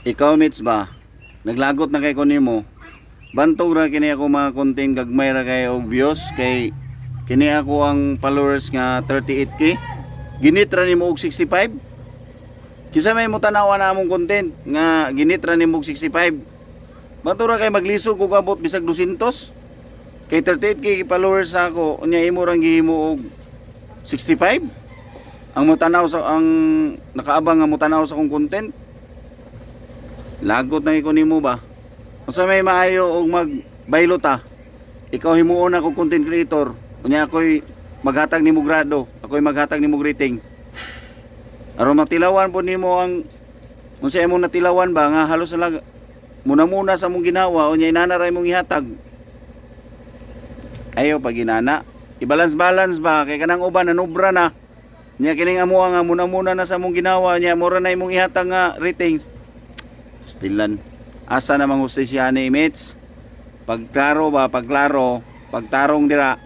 Ikaw mates ba? Naglagot na kay ko nimo. Bantog ra kini ako mga content gagmay ra kay og views kay kini ako ang followers nga 38k. Ginit ra nimo og 65. Kisa may mo tanawa na among content nga ginit ra nimo og 65. Bantog ra kay maglisod ko kabot bisag 200. Kay 38k followers ako, unya imo rang gihimo og 65. Ang mutanaw sa ang nakaabang nga mutanaw sa akong content. Lagot na iko nimo ba? Unsa may maayo og magbaylo ta? Ikaw himuon ako content creator. Unya ako'y maghatag nimo grado, ako'y maghatag nimo rating. Aron matilawan po nimo ang unsa imong natilawan ba nga halos na muna sa mong ginawa unya inana imong ihatag. Ayo pag inana, i-balance ba kay kanang uban nanubra na. Nya kining amo nga muna na sa mong ginawa nya mura na imong ihatag nga rating. Stilan. Asa namang hustisya ni mates? Pagklaro ba? Pagklaro. Pagtarong dira.